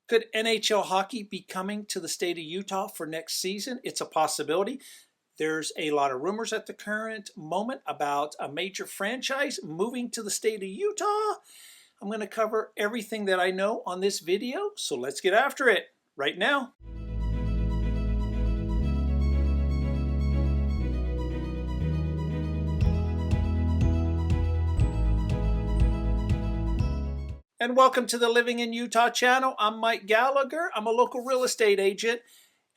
Could NHL hockey be coming to the state of Utah for next season? It's a possibility. There's a lot of rumors at the current moment about a major franchise moving to the state of Utah. I'm going to cover everything that I know on this video, so let's get after it right now. And welcome to the Living in Utah channel. I'm Mike Gallagher. I'm a local real estate agent.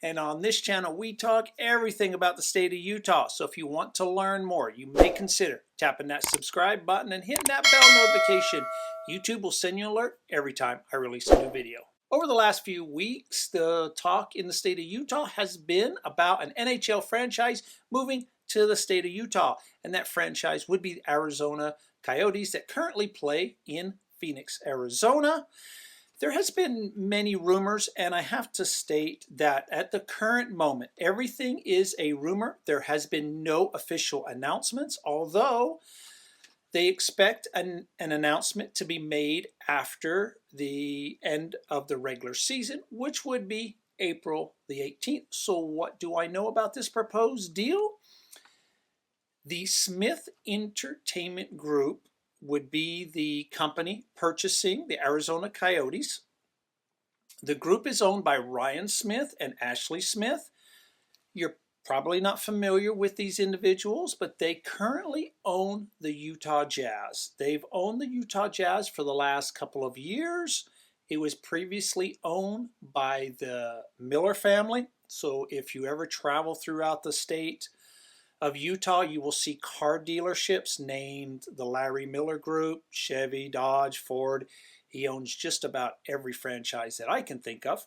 And on this channel, we talk everything about the state of Utah. So if you want to learn more, you may consider tapping that subscribe button and hitting that bell notification. YouTube will send you an alert every time I release a new video. Over the last few weeks, the talk in the state of Utah has been about an NHL franchise moving to the state of Utah. And that franchise would be the Arizona Coyotes that currently play in Phoenix, Arizona. There has been many rumors, and I have to state that at the current moment, everything is a rumor. There has been no official announcements, although they expect an announcement to be made after the end of the regular season, which would be April the 18th. So what do I know about this proposed deal? The Smith Entertainment Group would be the company purchasing the Arizona Coyotes. The group is owned by Ryan Smith and Ashley Smith. You're probably not familiar with these individuals, but they currently own the Utah Jazz. They've owned the Utah Jazz for the last couple of years. It was previously owned by the Miller family. So if you ever travel throughout the state of Utah, you will see car dealerships named the Larry Miller Group, Chevy, Dodge, Ford. He owns just about every franchise that I can think of.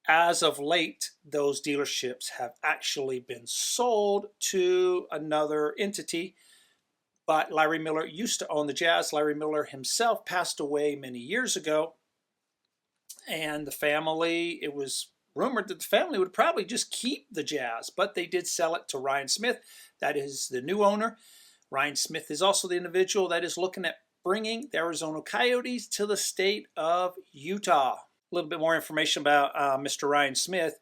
As of late, those dealerships have actually been sold to another entity, but Larry Miller used to own the Jazz. Larry Miller himself passed away many years ago, and the family, it was rumored that the family would probably just keep the Jazz, but they did sell it to Ryan Smith. That is the new owner. Ryan Smith is also the individual that is looking at bringing the Arizona Coyotes to the state of Utah. A little bit more information about Mr. Ryan Smith.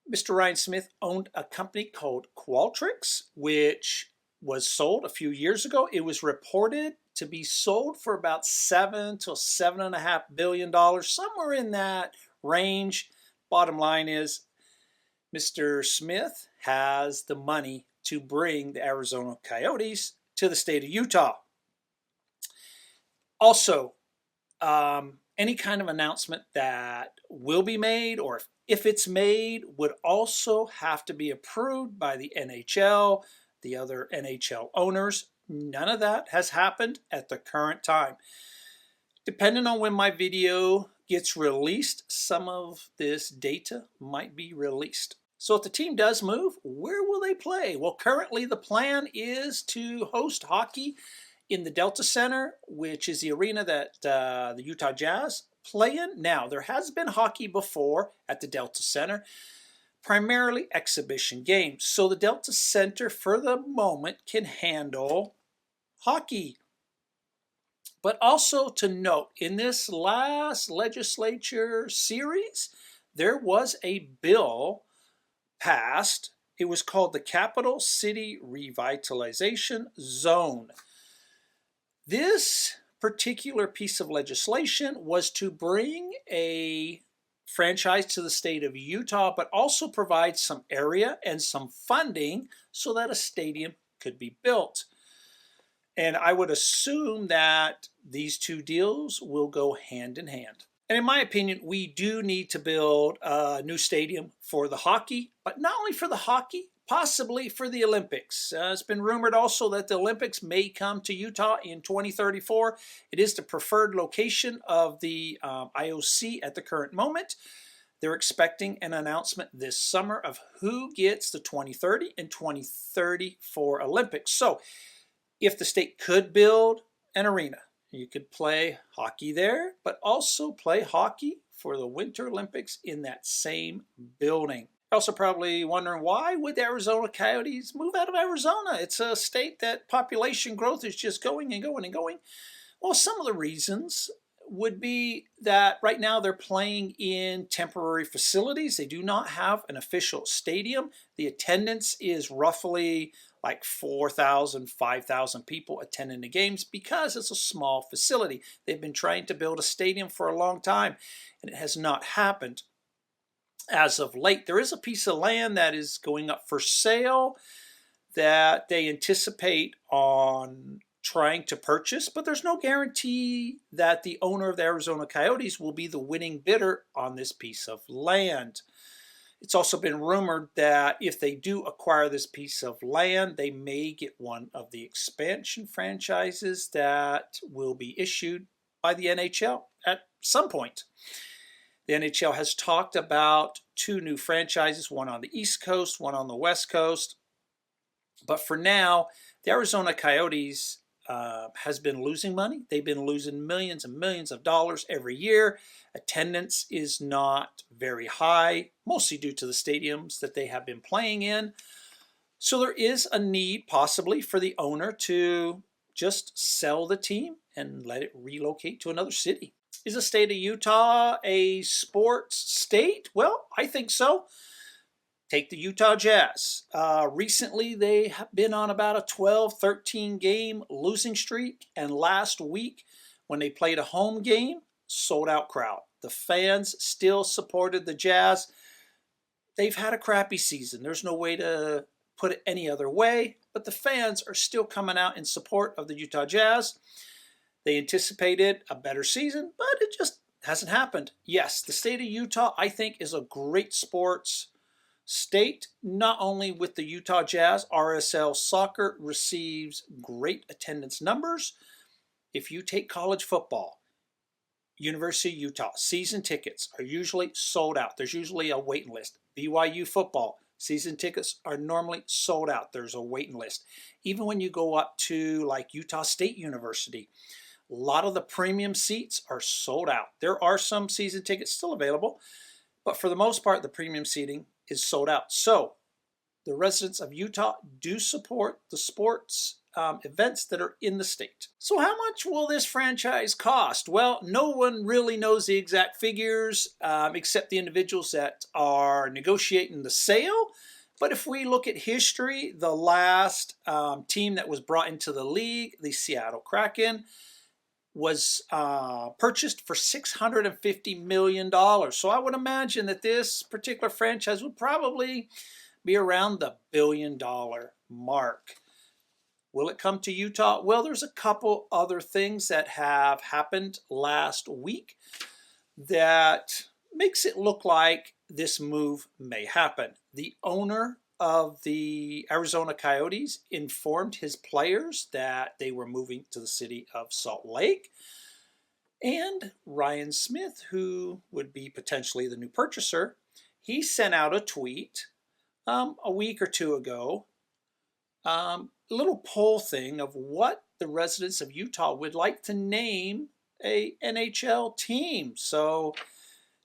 Mr. Ryan Smith owned a company called Qualtrics, which was sold a few years ago. It was reported to be sold for about $7 to $7.5 billion, somewhere in that range. Bottom line is, Mr. Smith has the money to bring the Arizona Coyotes to the state of Utah. Also, any kind of announcement that will be made, or if it's made, would also have to be approved by the NHL, the other NHL owners. None of that has happened at the current time. Depending on when my video gets released, some of this data might be released. So if the team does move, where will they play? Well, currently the plan is to host hockey in the Delta Center, which is the arena that the Utah Jazz play in. Now, there has been hockey before at the Delta Center, primarily exhibition games. So the Delta Center, for the moment, can handle hockey. But also to note, in this last legislature series, there was a bill passed. It was called the Capital City Revitalization Zone. This particular piece of legislation was to bring a franchise to the state of Utah, but also provide some area and some funding so that a stadium could be built. And I would assume that these two deals will go hand in hand. And in my opinion, we do need to build a new stadium for the hockey, but not only for the hockey, possibly for the Olympics. It's been rumored also that the Olympics may come to Utah in 2034. It is the preferred location of the IOC at the current moment. They're expecting an announcement this summer of who gets the 2030 and 2034 Olympics. So if the state could build an arena, you could play hockey there, but also play hockey for the Winter Olympics in that same building. You're also probably wondering, why would the Arizona Coyotes move out of Arizona? It's a state that population growth is just going and going and going. Well, some of the reasons would be that right now they're playing in temporary facilities. They do not have an official stadium. The attendance is roughly like 4,000, 5,000 people attending the games because it's a small facility. They've been trying to build a stadium for a long time, and it has not happened as of late. There is a piece of land that is going up for sale that they anticipate on trying to purchase, but there's no guarantee that the owner of the Arizona Coyotes will be the winning bidder on this piece of land. It's also been rumored that if they do acquire this piece of land, they may get one of the expansion franchises that will be issued by the NHL at some point. The NHL has talked about 2 new franchises, one on the East Coast, one on the West Coast. But for now, the Arizona Coyotes has been losing money. They've been losing millions and millions of dollars every year. Attendance is not very high, mostly due to the stadiums that they have been playing in. So there is a need possibly for the owner to just sell the team and let it relocate to another city. Is the state of Utah a sports state? Well, I think so. Take the Utah Jazz. Recently, they have been on about a 12-13 game losing streak. And last week, when they played a home game, sold out crowd. The fans still supported the Jazz. They've had a crappy season. There's no way to put it any other way. But the fans are still coming out in support of the Utah Jazz. They anticipated a better season, but it just hasn't happened. Yes, the state of Utah, I think, is a great sports state, not only with the Utah Jazz. RSL soccer receives great attendance numbers. If you take college football, University of Utah, season tickets are usually sold out. There's usually a waiting list. BYU football, season tickets are normally sold out. There's a waiting list. Even when you go up to like Utah State University, a lot of the premium seats are sold out. There are some season tickets still available, but for the most part, the premium seating is sold out. So the residents of Utah do support the sports events that are in the state. So how much will this franchise cost? Well, no one really knows the exact figures except the individuals that are negotiating the sale. But if we look at history, the last team that was brought into the league, the Seattle Kraken, was purchased for $650 million. So I would imagine that this particular franchise would probably be around the $1 billion mark. Will it come to Utah? Well, there's a couple other things that have happened last week that makes it look like this move may happen. The owner of the Arizona Coyotes informed his players that they were moving to the city of Salt Lake. And Ryan Smith, who would be potentially the new purchaser, he sent out a tweet a week or two ago, a little poll thing of what the residents of Utah would like to name a NHL team. So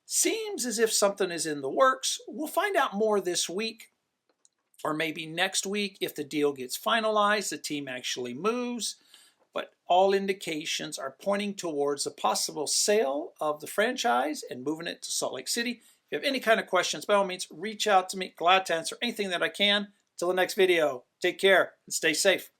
seems as if something is in the works. We'll find out more this week, or maybe next week if the deal gets finalized, the team actually moves. But all indications are pointing towards a possible sale of the franchise and moving it to Salt Lake City. If you have any kind of questions, by all means, reach out to me. Glad to answer anything that I can. Till the next video, take care and stay safe.